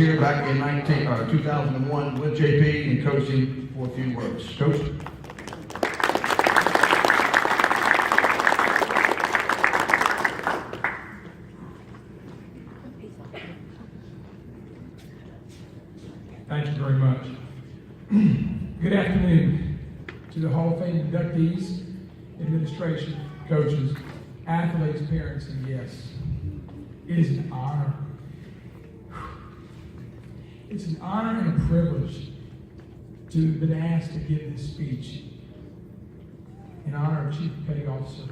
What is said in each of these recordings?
Here back in 2001 with JP and coaching for a few words. Coach. Thank you very much. Good afternoon to the Hall of Fame inductees, administration, coaches, athletes, parents, and guests. It is an honor. It's an honor and a privilege to have been asked to give this speech in honor of Chief Petty Officer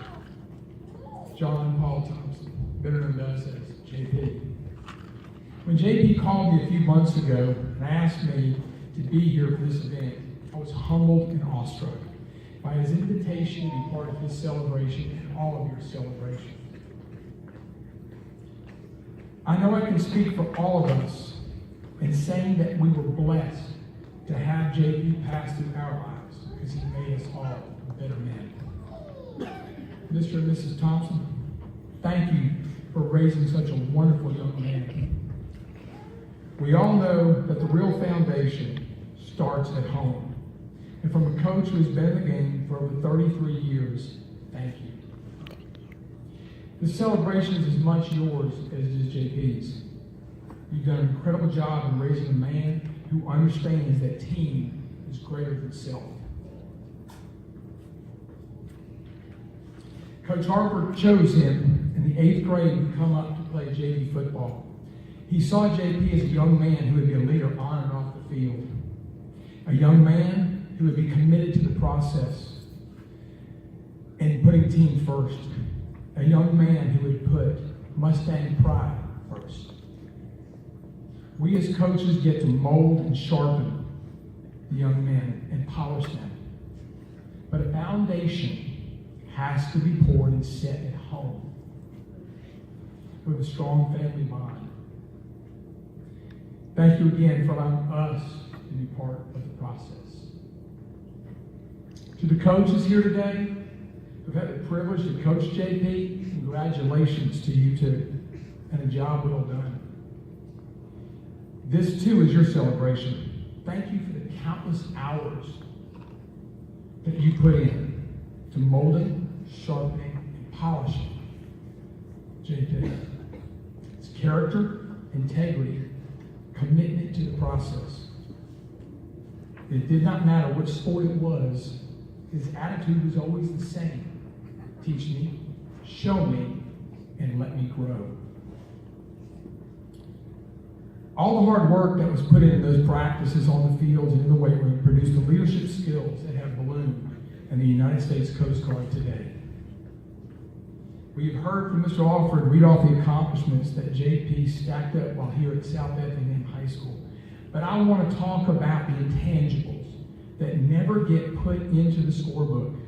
John Paul Thompson, better known to us as JP. When JP called me a few months ago and asked me to be here for this event, I was humbled and awestruck by his invitation to be part of his celebration and all of your celebrations. I know I can speak for all of us in saying that we were blessed to have JP pass through our lives because he made us all better men. Mr. and Mrs. Thompson, thank you for raising such a wonderful young man. We all know that the real foundation starts at home. And from a coach who's been in the game for over 33 years, thank you. The celebration is as much yours as it is JP's. You've done an incredible job in raising a man who understands that team is greater than self. Coach Harper chose him in the 8th grade to come up to play JV football. He saw JP as a young man who would be a leader on and off the field. A young man who would be committed to the process and putting team first. A young man who would put Mustang pride first. We as coaches get to mold and sharpen the young men and polish them. But a foundation has to be poured and set at home with a strong family bond. Thank you again for allowing us to be part of the process. To the coaches here today who've had the privilege to coach JP, congratulations to you too, and a job well done. This too is your celebration. Thank you for the countless hours that you put in to molding, sharpening, and polishing JP. His character, integrity, commitment to the process. It did not matter which sport it was, his attitude was always the same. Teach me, show me, and let me grow. All the hard work that was put in those practices on the fields and in the weight room produced the leadership skills that have ballooned in the United States Coast Guard today. We have heard from Mr. Alford read off the accomplishments that JP stacked up while here at South Effingham High School. But I want to talk about the intangibles that never get put into the scorebook.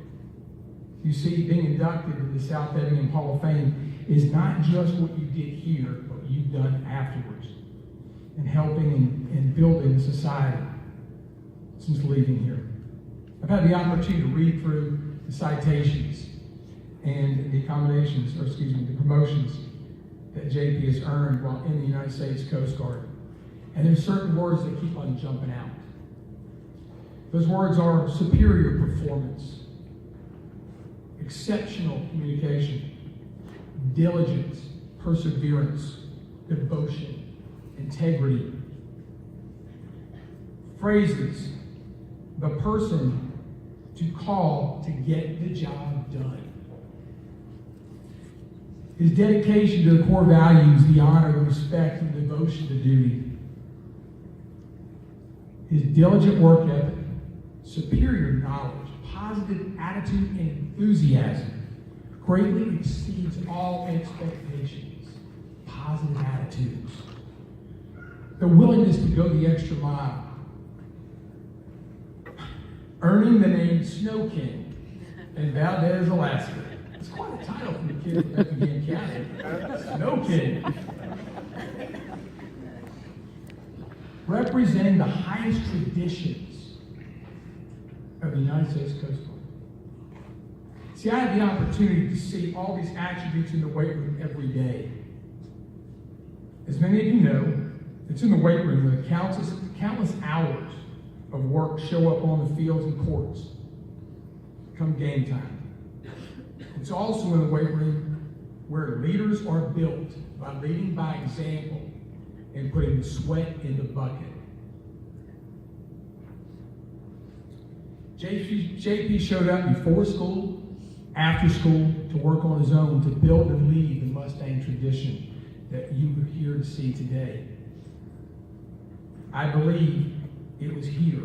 You see, being inducted into the South Effingham Hall of Fame is not just what you did here, but what you've done afterwards in helping and building society since leaving here. I've had the opportunity to read through the citations and the accommodations, the promotions that JP has earned while in the United States Coast Guard. And there's certain words that keep on jumping out. Those words are superior performance, exceptional communication, diligence, perseverance, devotion, integrity. Phrases, the person to call to get the job done. His dedication to the core values, the honor, the respect, and devotion to duty. His diligent work ethic, superior knowledge, positive attitude, and enthusiasm greatly exceeds all expectations. Positive attitudes. The willingness to go the extra mile. Earning the name Snow King in Valdez, Alaska. It's quite a title from the kid from Effingham County. Snow King. Representing the highest traditions of the United States Coast Guard. See, I had the opportunity to see all these attributes in the weight room every day. As many of you know, It's in the weight room where the countless hours of work show up on the fields and courts come game time. It's also in the weight room where leaders are built by leading by example and putting the sweat in the bucket. JP showed up before school, after school, to work on his own, to build and lead the Mustang tradition that you are here to see today. I believe it was here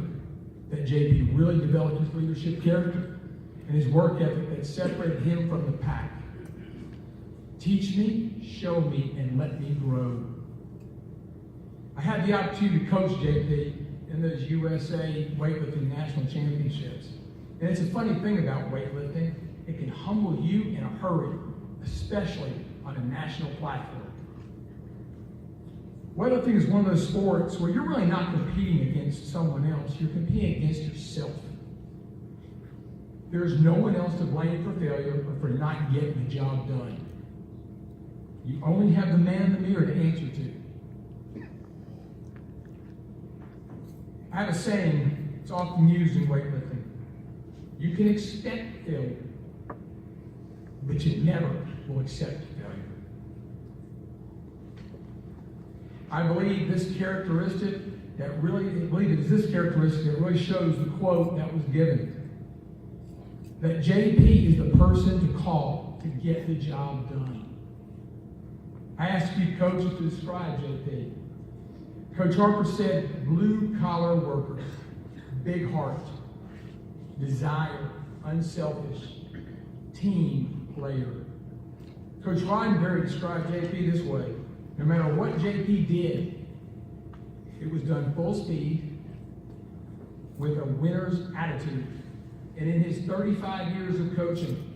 that JP really developed his leadership character and his work ethic that separated him from the pack. Teach me, show me, and let me grow. I had the opportunity to coach JP in those USA weightlifting national championships. And it's a funny thing about weightlifting. It can humble you in a hurry, especially on a national platform. Weightlifting is one of those sports where you're really not competing against someone else. You're competing against yourself. There's no one else to blame for failure or for not getting the job done. You only have the man in the mirror to answer to. I have a saying, it's often used in weightlifting. You can expect failure, but you never will accept failure. I believe this characteristic that really shows the quote that was given. That JP is the person to call to get the job done. I asked a few coaches to describe JP. Coach Harper said, blue-collar worker, big heart, desire, unselfish, team player. Coach Roddenberry described JP this way. No matter what JP did, it was done full speed with a winner's attitude. And in his 35 years of coaching,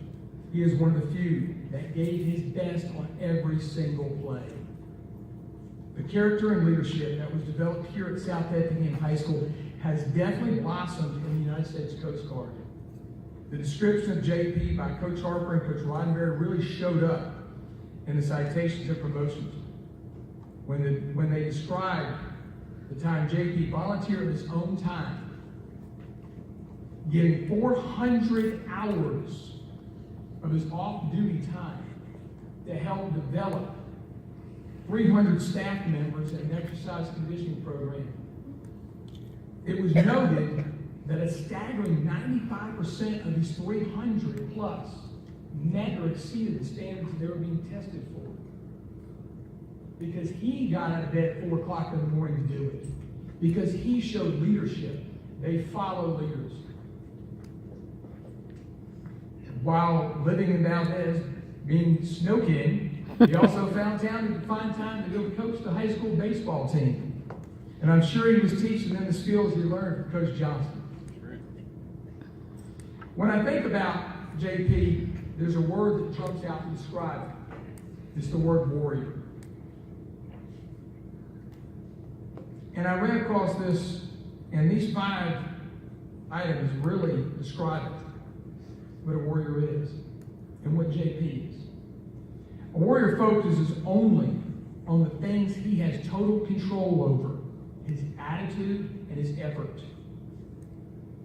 he is one of the few that gave his best on every single play. The character and leadership that was developed here at South Effingham High School has definitely blossomed in the United States Coast Guard. The description of JP by Coach Harper and Coach Roddenberry really showed up in the citations and promotions. When they described the time JP volunteered his own time, getting 400 hours of his off-duty time to help develop 300 staff members in an exercise conditioning program. It was noted that a staggering 95% of these 300 plus met or exceeded the standards that they were being tested for. Because he got out of bed at 4 o'clock in the morning to do it. Because he showed leadership. They follow leaders. While living in Valdez, being Snow King, he also find time to go coach the high school baseball team. And I'm sure he was teaching them the skills he learned from Coach Johnson. When I think about JP, there's a word that jumps out to describe it. It's the word warrior. And I ran across this, and these 5 items really describe it, what a warrior is, and what JP is. A warrior focuses only on the things he has total control over, his attitude and his effort.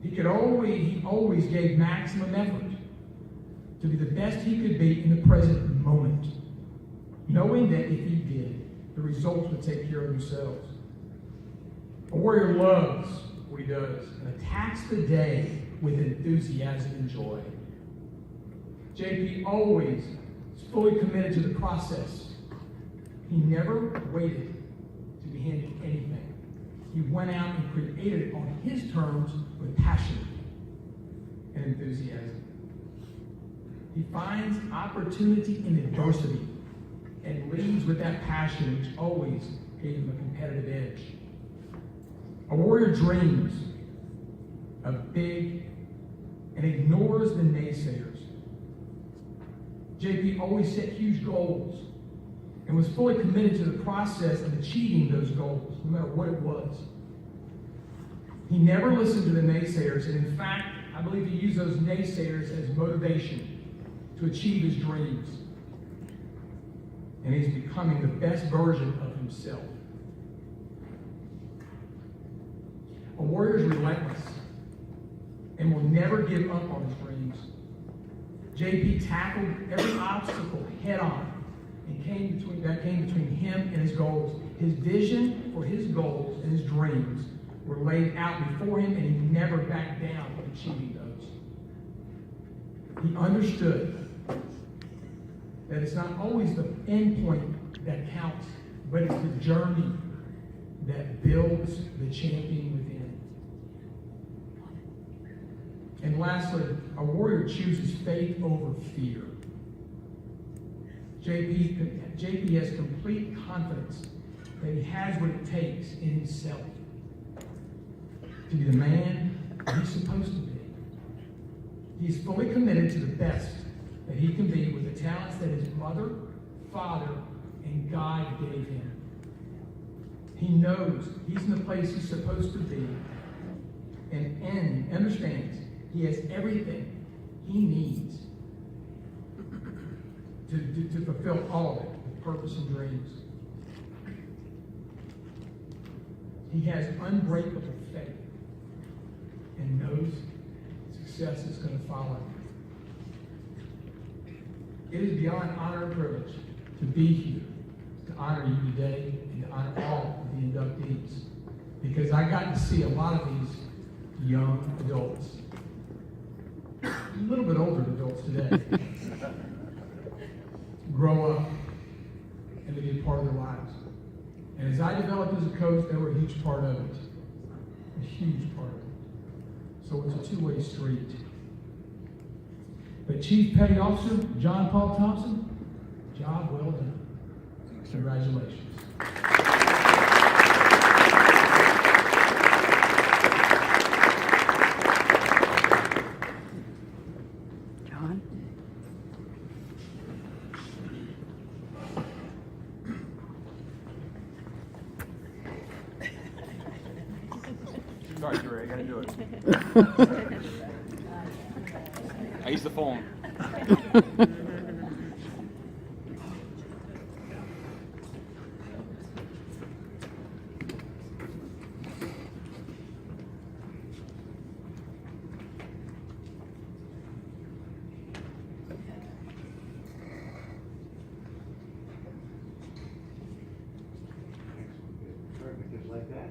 He always gave maximum effort to be the best he could be in the present moment, knowing that if he did, the results would take care of themselves. A warrior loves what he does and attacks the day with enthusiasm and joy. JP always is fully committed to the process. He never waited to be handed anything. He went out and created it on his terms with passion and enthusiasm. He finds opportunity in adversity and leads with that passion, which always gave him a competitive edge. A warrior dreams of big and ignores the naysayers. JP always set huge goals and was fully committed to the process of achieving those goals, no matter what it was. He never listened to the naysayers, and in fact, I believe he used those naysayers as motivation to achieve his dreams. And he's becoming the best version of himself. A warrior is relentless and will never give up on his dreams. JP tackled every obstacle head on and came between him and his goals. His vision for his goals and his dreams were laid out before him, and he never backed down from achieving those. He understood that it's not always the end point that counts, but it's the journey that builds the champion within. And lastly, a warrior chooses faith over fear. JP has complete confidence that he has what it takes in himself to be the man that he's supposed to be. He's fully committed to the best that he can be with the talents that his mother, father, and God gave him. He knows he's in the place he's supposed to be and understands he has everything he needs to fulfill all of it with purpose and dreams. He has unbreakable faith and knows success is going to follow. It is beyond honor and privilege to be here, to honor you today, and to honor all of the inductees. Because I got to see a lot of these young adults, a little bit older adults today, grow up and to be a part of their lives. And as I developed as a coach, they were a huge part of it. A huge part of it. So it's a two-way street. But Chief Petty Officer John Paul Thompson, job well done. Congratulations. John? Sorry, Jerry, I gotta do it. I use the phone. Perfect, just like that.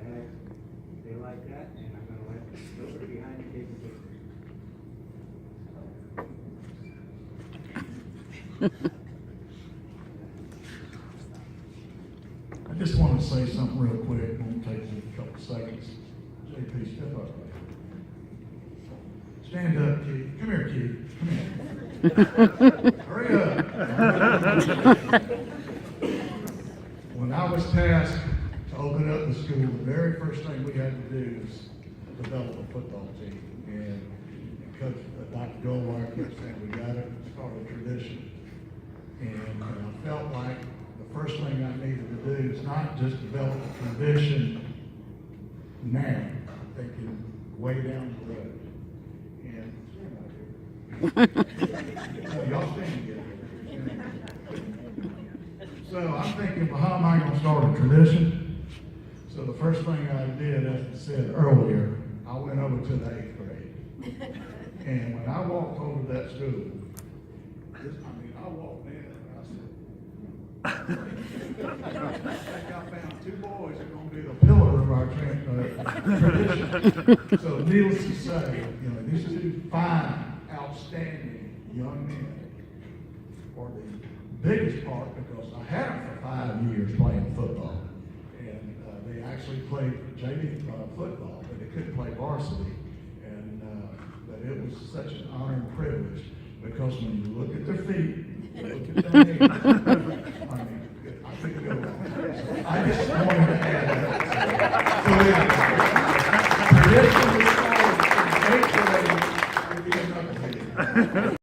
And stay like that, and I'm gonna let nobody behind you take the picture. I just want to say something real quick. It won't take me a couple seconds. JP, step up. Stand up, kid. Come here, kid. Come here. Hurry up. When I was tasked to open up the school, the very first thing we had to do was develop a football team. And Coach Dr. Goldwire kept saying, we got it. It's called a tradition. And I felt like the first thing I needed to do is not just develop a tradition now, I'm thinking way down the road. And so y'all stand together. So I'm thinking, well, how am I going to start a tradition? So the first thing I did, as I said earlier, I went over to the 8th grade. And when I walked over to that school, I walked in and I said, I think I found two boys that are going to be the pillar of our tradition. So needless to say, these two fine, outstanding young men are the biggest part because I had them for 5 years playing football. And they actually played JV football, but they couldn't play varsity. And but it was such an honor and privilege because when you look at their feet, you look at their hands, I mean, I couldn't go wrong. So I just wanted to add that. So, tradition is always great for them.